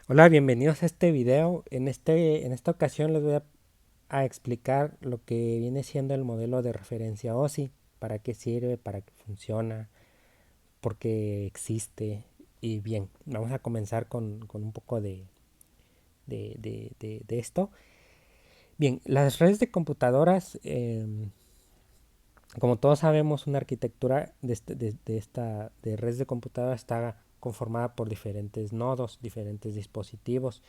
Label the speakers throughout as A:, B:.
A: Hola, bienvenidos a este video. En esta ocasión les voy a explicar lo que viene siendo el modelo de referencia OSI, para qué sirve, para qué funciona, por qué existe. Y bien, vamos a comenzar con un poco de esto. Bien, las redes de computadoras, como todos sabemos, una arquitectura de redes de computadoras está conformada por diferentes nodos, diferentes dispositivos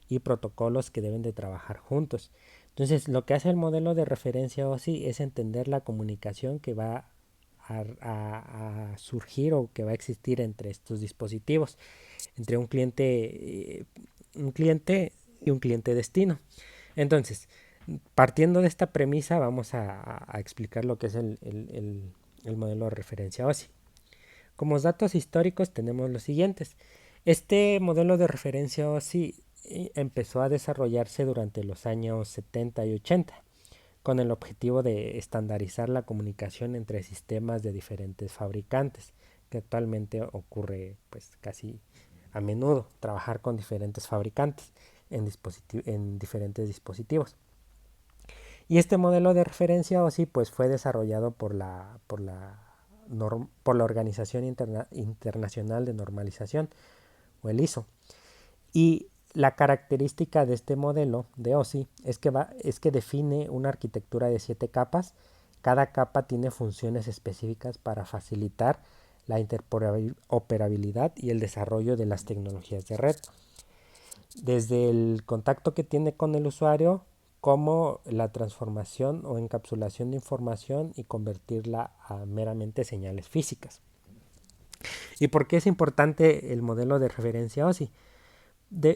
A: y protocolos que deben de trabajar juntos. Entonces, lo que hace el modelo de referencia OSI es entender la comunicación que va a surgir o que va a existir entre estos dispositivos, entre un cliente y un cliente destino. Entonces, partiendo de esta premisa, vamos a explicar lo que es el modelo de referencia OSI. Como datos históricos tenemos los siguientes. Este modelo de referencia OSI empezó a desarrollarse durante los años 70 y 80 con el objetivo de estandarizar la comunicación entre sistemas de diferentes fabricantes, que actualmente ocurre pues casi a menudo, trabajar con diferentes fabricantes en diferentes dispositivos. Y este modelo de referencia OSI pues fue desarrollado por la Organización Internacional de Normalización, o el ISO. Y la característica de este modelo de OSI es que define una arquitectura de 7 capas. Cada capa tiene funciones específicas para facilitar la interoperabilidad y el desarrollo de las tecnologías de red. Desde el contacto que tiene con el usuario, como la transformación o encapsulación de información y convertirla a meramente señales físicas. ¿Y por qué es importante el modelo de referencia OSI?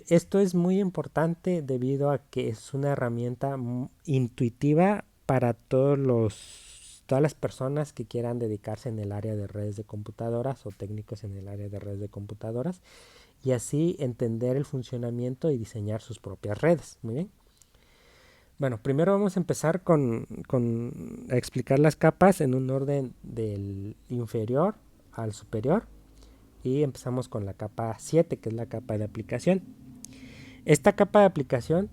A: Esto es muy importante debido a que es una herramienta intuitiva para todas las personas que quieran dedicarse en el área de redes de computadoras o técnicos en el área de redes de computadoras y así entender el funcionamiento y diseñar sus propias redes. Muy bien. Bueno, primero vamos a empezar a explicar las capas en un orden del inferior al superior y empezamos con la capa 7, que es la capa de aplicación. Esta capa de aplicación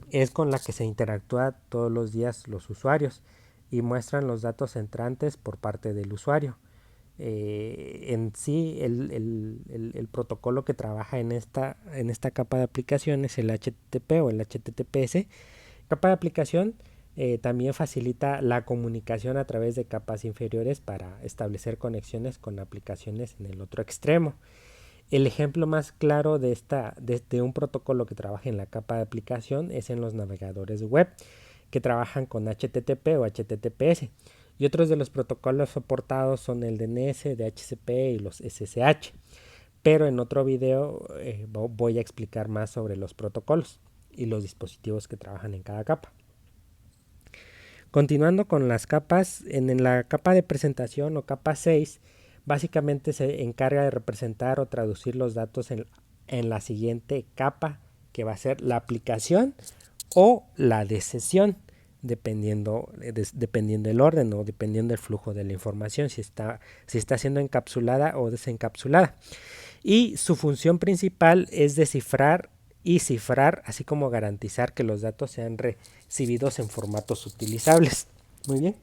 A: es con la que se interactúa todos los días los usuarios y muestran los datos entrantes por parte del usuario. En sí, el protocolo que trabaja en esta capa de aplicación es el HTTP o el HTTPS. Capa de aplicación también facilita la comunicación a través de capas inferiores para establecer conexiones con aplicaciones en el otro extremo. El ejemplo más claro de un protocolo que trabaja en la capa de aplicación es en los navegadores web que trabajan con HTTP o HTTPS. Y otros de los protocolos soportados son el DNS, DHCP y los SSH. Pero en otro video voy a explicar más sobre los protocolos y los dispositivos que trabajan en cada capa. Continuando con las capas, en la capa de presentación o capa 6, básicamente se encarga de representar o traducir los datos en la siguiente capa, que va a ser la aplicación o la de sesión, dependiendo del orden o dependiendo del flujo de la información, si está siendo encapsulada o desencapsulada. Y su función principal es descifrar y cifrar, así como garantizar que los datos sean recibidos en formatos utilizables. Muy bien.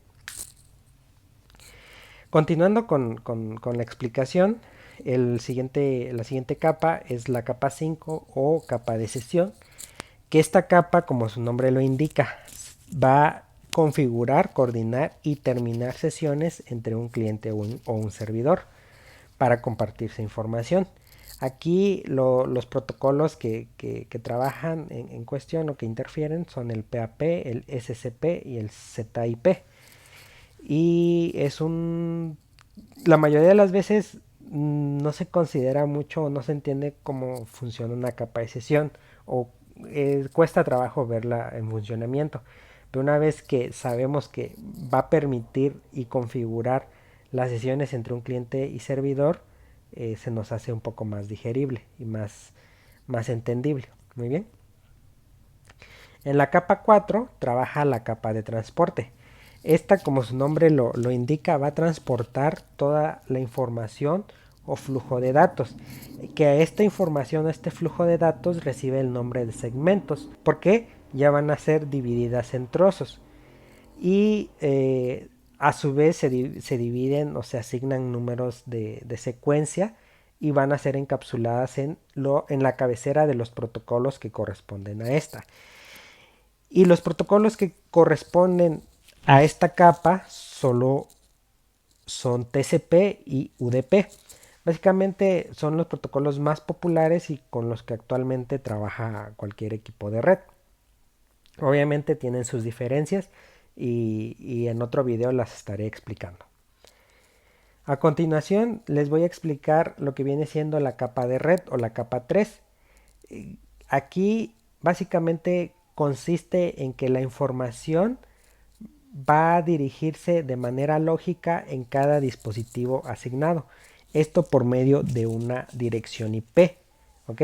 A: Continuando con la explicación, la siguiente capa es la capa 5 o capa de sesión, que esta capa, como su nombre lo indica, va a configurar, coordinar y terminar sesiones entre un cliente o un servidor para compartirse información. Aquí los protocolos que trabajan en cuestión o que interfieren son el PAP, el SCP y el ZIP. Y la mayoría de las veces no se considera mucho o no se entiende cómo funciona una capa de sesión o cuesta trabajo verla en funcionamiento. Pero una vez que sabemos que va a permitir y configurar las sesiones entre un cliente y servidor, se nos hace un poco más digerible y más entendible. Muy bien. En la capa 4 trabaja la capa de transporte. Esta, como su nombre lo indica, va a transportar toda la información o flujo de datos, que a esta información, a este flujo de datos recibe el nombre de segmentos, porque ya van a ser divididas en trozos y a su vez se dividen o se asignan números de secuencia y van a ser encapsuladas en la cabecera de los protocolos que corresponden a esta. Y los protocolos que corresponden a esta capa solo son TCP y UDP. Básicamente son los protocolos más populares y con los que actualmente trabaja cualquier equipo de red. Obviamente tienen sus diferencias y en otro video las estaré explicando. A continuación les voy a explicar lo que viene siendo la capa de red o la capa 3. Aquí básicamente consiste en que la información va a dirigirse de manera lógica en cada dispositivo asignado. Esto por medio de una dirección IP. ¿Ok?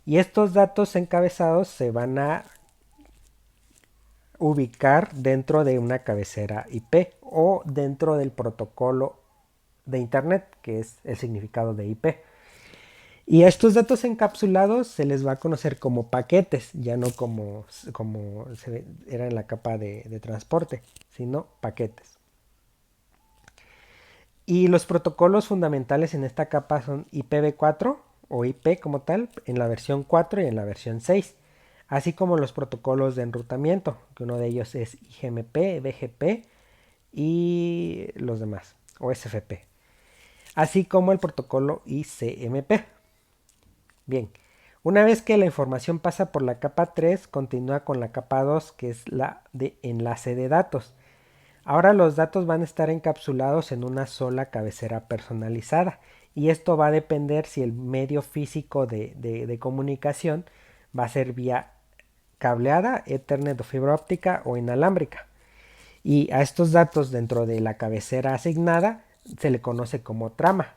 A: Y estos datos encabezados se van a ubicar dentro de una cabecera IP o dentro del protocolo de Internet, que es el significado de IP. Y a estos datos encapsulados se les va a conocer como paquetes, ya no como era en la capa de transporte, sino paquetes. Y los protocolos fundamentales en esta capa son IPv4 o IP como tal, en la versión 4 y en la versión 6, así como los protocolos de enrutamiento, que uno de ellos es IGMP, BGP y los demás, o SFP, así como el protocolo ICMP. Bien, una vez que la información pasa por la capa 3, continúa con la capa 2, que es la de enlace de datos. Ahora los datos van a estar encapsulados en una sola cabecera personalizada y esto va a depender si el medio físico de comunicación va a ser vía cableada, Ethernet o fibra óptica o inalámbrica. Y a estos datos dentro de la cabecera asignada se le conoce como trama,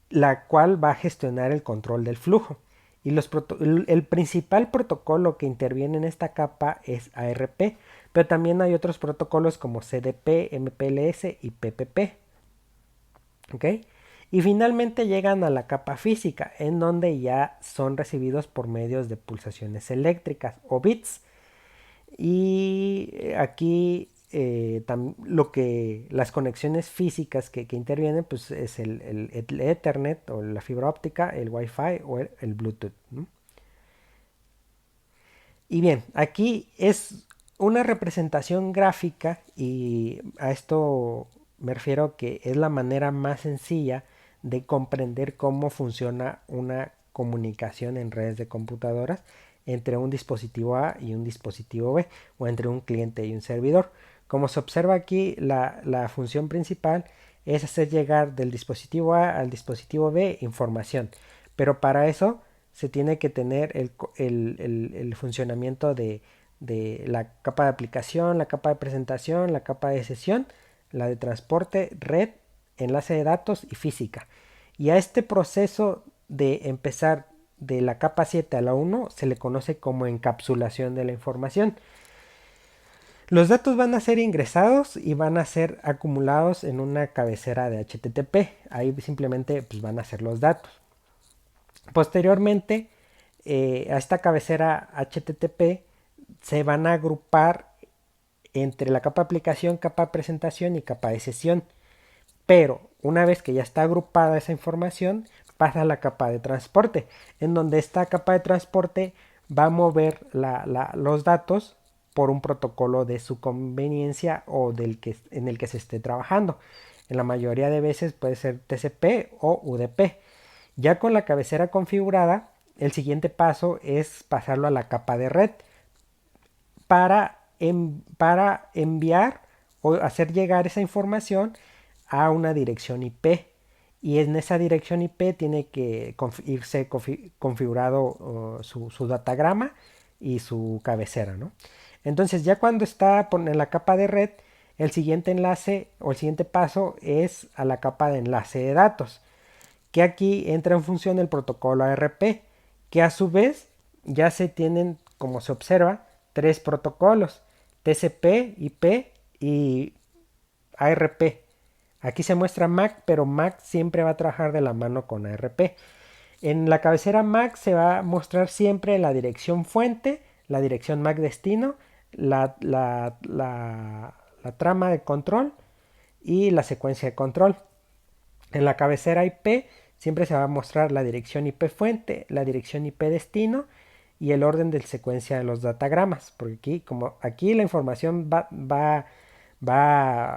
A: la cual va a gestionar el control del flujo. Y el principal protocolo que interviene en esta capa es ARP, pero también hay otros protocolos como CDP, MPLS y PPP. ¿Ok? Y finalmente llegan a la capa física, en donde ya son recibidos por medios de pulsaciones eléctricas o bits. Y aquí las conexiones físicas que intervienen pues es el Ethernet o la fibra óptica, el Wi-Fi o el Bluetooth, ¿no? Y bien, aquí es una representación gráfica y a esto me refiero que es la manera más sencilla de comprender cómo funciona una comunicación en redes de computadoras entre un dispositivo A y un dispositivo B o entre un cliente y un servidor. Como se observa aquí, la función principal es hacer llegar del dispositivo A al dispositivo B información, pero para eso se tiene que tener el funcionamiento de la capa de aplicación, la capa de presentación, la capa de sesión, la de transporte, red, enlace de datos y física. Y a este proceso de empezar de la capa 7 a la 1 se le conoce como encapsulación de la información. Los datos van a ser ingresados y van a ser acumulados en una cabecera de HTTP. Ahí simplemente pues, van a ser los datos. Posteriormente, a esta cabecera HTTP se van a agrupar entre la capa de aplicación, capa de presentación y capa de sesión. Pero una vez que ya está agrupada esa información, pasa a la capa de transporte, en donde esta capa de transporte va a mover los datos por un protocolo de su conveniencia o en el que se esté trabajando. En la mayoría de veces puede ser TCP o UDP. Ya con la cabecera configurada, el siguiente paso es pasarlo a la capa de red para enviar o hacer llegar esa información a una dirección IP. Y en esa dirección IP tiene que irse configurado su datagrama y su cabecera, ¿no? Entonces ya cuando está en la capa de red, el siguiente enlace o el siguiente paso es a la capa de enlace de datos, que aquí entra en función el protocolo ARP, que a su vez ya se tienen, como se observa, tres protocolos, TCP, IP y ARP. Aquí se muestra MAC, pero MAC siempre va a trabajar de la mano con ARP. En la cabecera MAC se va a mostrar siempre la dirección fuente, la dirección MAC destino, la trama de control y la secuencia de control. En la cabecera IP siempre se va a mostrar la dirección IP fuente, la dirección IP destino y el orden de secuencia de los datagramas. Porque aquí, como aquí la información va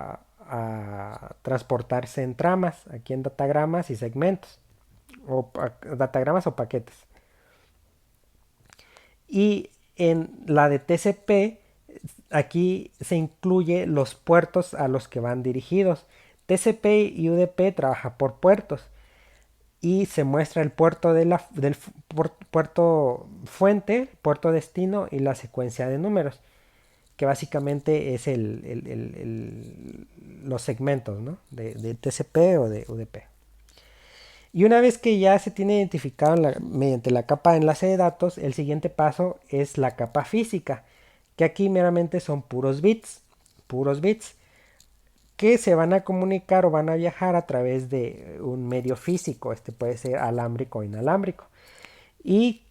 A: a transportarse en tramas, aquí en datagramas y segmentos, o datagramas o paquetes. Y en la de TCP, aquí se incluye los puertos a los que van dirigidos. TCP y UDP trabaja por puertos y se muestra el puerto del puerto fuente, puerto destino y la secuencia de números, que básicamente es los segmentos, ¿no? de TCP o de UDP. Y una vez que ya se tiene identificado mediante la capa de enlace de datos, el siguiente paso es la capa física, que aquí meramente son puros bits, que se van a comunicar o van a viajar a través de un medio físico. Este puede ser alámbrico o inalámbrico. Y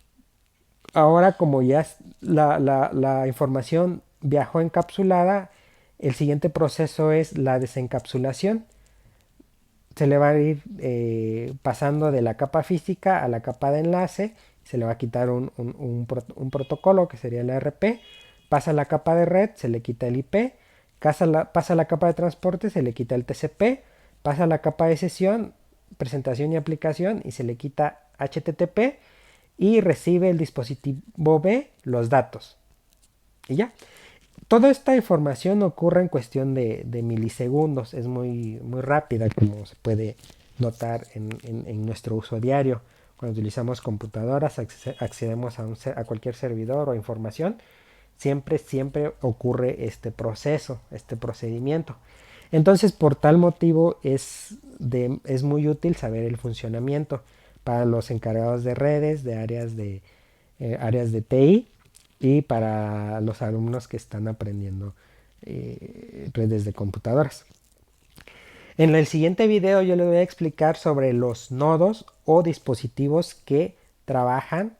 A: ahora, como ya la información viajó encapsulada, el siguiente proceso es la desencapsulación. Se le va a ir pasando de la capa física a la capa de enlace. Se le va a quitar un protocolo que sería el ARP. Pasa a la capa de red, se le quita el IP. Pasa a la capa de transporte, se le quita el TCP. Pasa a la capa de sesión, presentación y aplicación y se le quita HTTP. Y recibe el dispositivo B los datos. Y ya. Toda esta información ocurre en cuestión de milisegundos. Es muy rápida, como se puede notar en nuestro uso diario. Cuando utilizamos computadoras, accedemos a cualquier servidor o información. Siempre ocurre este proceso, este procedimiento. Entonces, por tal motivo, es muy útil saber el funcionamiento para los encargados de redes, de áreas de TI y para los alumnos que están aprendiendo redes de computadoras. En el siguiente video yo les voy a explicar sobre los nodos o dispositivos que trabajan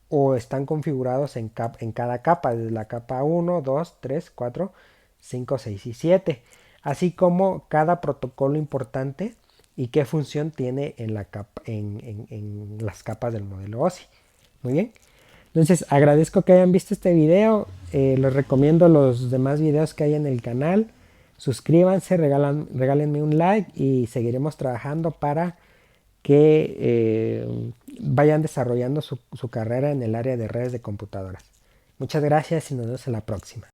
A: o están configurados en cada capa, desde la capa 1, 2, 3, 4, 5, 6 y 7, así como cada protocolo importante y qué función tiene en las capas del modelo OSI. Muy bien. Entonces agradezco que hayan visto este video. Les recomiendo los demás videos que hay en el canal. Suscríbanse, regálenme un like y seguiremos trabajando para que vayan desarrollando su carrera en el área de redes de computadoras. Muchas gracias y nos vemos en la próxima.